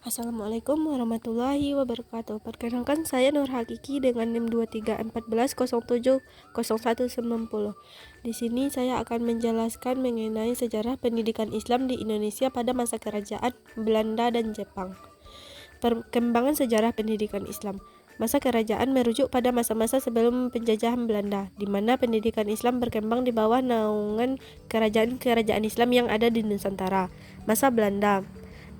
Assalamualaikum warahmatullahi wabarakatuh. Perkenalkan saya Nur Hakiki dengan NIM 2314070190. Di sini saya akan menjelaskan mengenai sejarah pendidikan Islam di Indonesia pada masa kerajaan Belanda dan Jepang. Perkembangan sejarah pendidikan Islam. Masa kerajaan merujuk pada masa-masa sebelum penjajahan Belanda, di mana pendidikan Islam berkembang di bawah naungan kerajaan-kerajaan Islam yang ada di Nusantara. Masa Belanda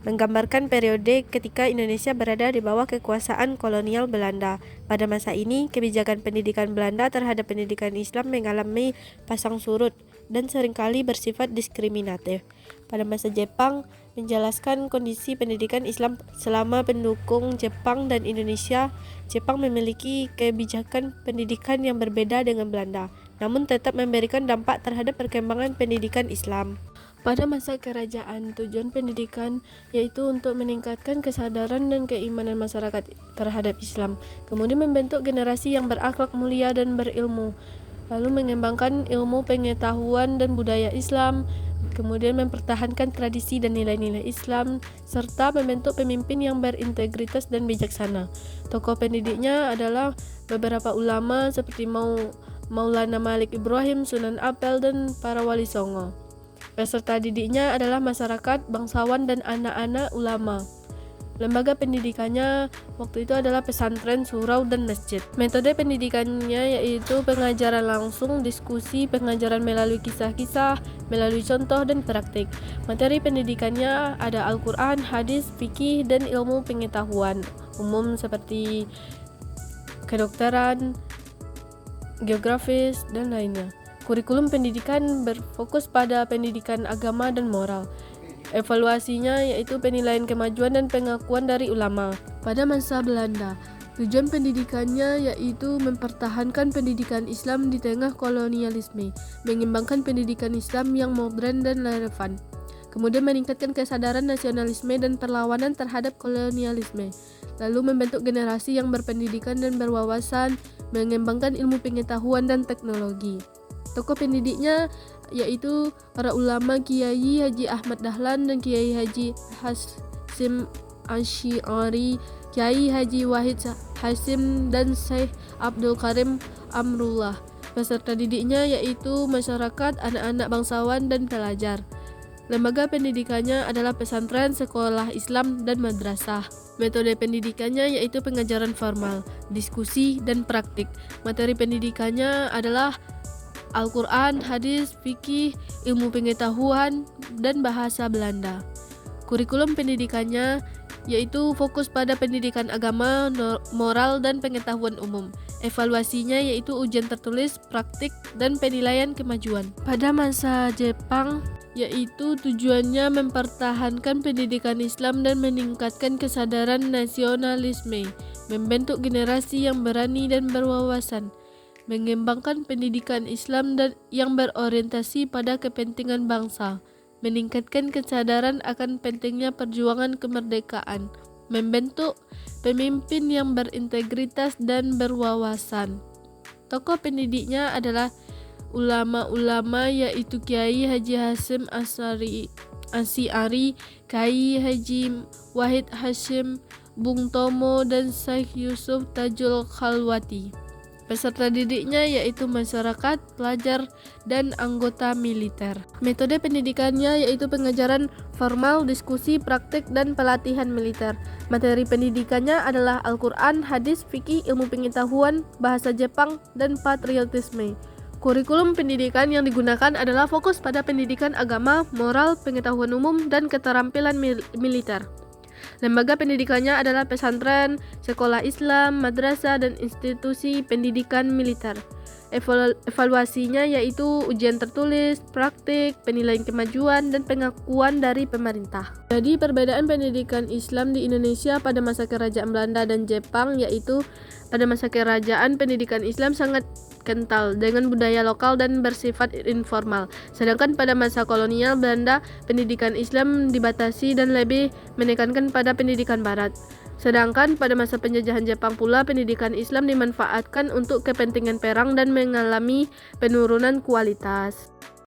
menggambarkan periode ketika Indonesia berada di bawah kekuasaan kolonial Belanda. Pada masa ini, kebijakan pendidikan Belanda terhadap pendidikan Islam mengalami pasang surut dan seringkali bersifat diskriminatif. Pada masa Jepang, menjelaskan kondisi pendidikan Islam selama pendukung Jepang dan Indonesia. Jepang memiliki kebijakan pendidikan yang berbeda dengan Belanda, namun tetap memberikan dampak terhadap perkembangan pendidikan Islam. Pada masa kerajaan, tujuan pendidikan yaitu untuk meningkatkan kesadaran dan keimanan masyarakat terhadap Islam, kemudian membentuk generasi yang berakhlak mulia dan berilmu, lalu mengembangkan ilmu pengetahuan dan budaya Islam, kemudian mempertahankan tradisi dan nilai-nilai Islam, serta membentuk pemimpin yang berintegritas dan bijaksana. Tokoh pendidiknya adalah beberapa ulama seperti Maulana Malik Ibrahim, Sunan Ampel, dan para wali songo. Peserta didiknya adalah masyarakat, bangsawan, dan anak-anak ulama. Lembaga pendidikannya waktu itu adalah pesantren, surau, dan masjid. Metode pendidikannya yaitu pengajaran langsung, diskusi, pengajaran melalui kisah-kisah, melalui contoh dan praktik. Materi pendidikannya ada Al-Quran, hadis, fikih, dan ilmu pengetahuan umum seperti kedokteran, geografis, dan lainnya. Kurikulum pendidikan berfokus pada pendidikan agama dan moral. Evaluasinya yaitu penilaian kemajuan dan pengakuan dari ulama. Pada masa Belanda, tujuan pendidikannya yaitu mempertahankan pendidikan Islam di tengah kolonialisme, mengembangkan pendidikan Islam yang modern dan relevan, kemudian meningkatkan kesadaran nasionalisme dan perlawanan terhadap kolonialisme, lalu membentuk generasi yang berpendidikan dan berwawasan, mengembangkan ilmu pengetahuan dan teknologi. Tokoh pendidiknya yaitu para ulama Kiai Haji Ahmad Dahlan dan Kiai Haji Hasyim Asy'ari, Kiai Haji Wahid Hasyim, dan Syekh Abdul Karim Amrullah. Peserta didiknya yaitu masyarakat, anak-anak bangsawan, dan pelajar. Lembaga pendidikannya adalah pesantren, sekolah Islam, dan madrasah. Metode pendidikannya yaitu pengajaran formal, diskusi, dan praktik. Materi pendidikannya adalah Al-Quran, hadis, fikih, ilmu pengetahuan, dan bahasa Belanda. Kurikulum pendidikannya yaitu fokus pada pendidikan agama, moral, dan pengetahuan umum. Evaluasinya yaitu ujian tertulis, praktik, dan penilaian kemajuan. Pada masa Jepang, yaitu tujuannya mempertahankan pendidikan Islam dan meningkatkan kesadaran nasionalisme, membentuk generasi yang berani dan berwawasan, mengembangkan pendidikan Islam dan yang berorientasi pada kepentingan bangsa, meningkatkan kesadaran akan pentingnya perjuangan kemerdekaan, membentuk pemimpin yang berintegritas dan berwawasan. Tokoh pendidiknya adalah ulama-ulama yaitu Kiai Haji Hasyim Asy'ari, Kiai Haji Wahid Hasyim, Bung Tomo, dan Syekh Yusuf Tajul Khalwati. Peserta didiknya yaitu masyarakat, pelajar, dan anggota militer. Metode pendidikannya yaitu pengajaran formal, diskusi, praktik, dan pelatihan militer. Materi pendidikannya adalah Al-Quran, hadis, fikih, ilmu pengetahuan, bahasa Jepang, dan patriotisme. Kurikulum pendidikan yang digunakan adalah fokus pada pendidikan agama, moral, pengetahuan umum, dan keterampilan militer. Lembaga pendidikannya adalah pesantren, sekolah Islam, madrasah, dan institusi pendidikan militer. Evaluasinya yaitu ujian tertulis, praktik, penilaian kemajuan, dan pengakuan dari pemerintah. Jadi perbedaan pendidikan Islam di Indonesia pada masa kerajaan Belanda dan Jepang yaitu pada masa kerajaan pendidikan Islam sangat kental dengan budaya lokal dan bersifat informal. Sedangkan pada masa kolonial Belanda, pendidikan Islam dibatasi dan lebih menekankan pada pendidikan barat. Sedangkan pada masa penjajahan Jepang pula, pendidikan Islam dimanfaatkan untuk kepentingan perang dan mengalami penurunan kualitas.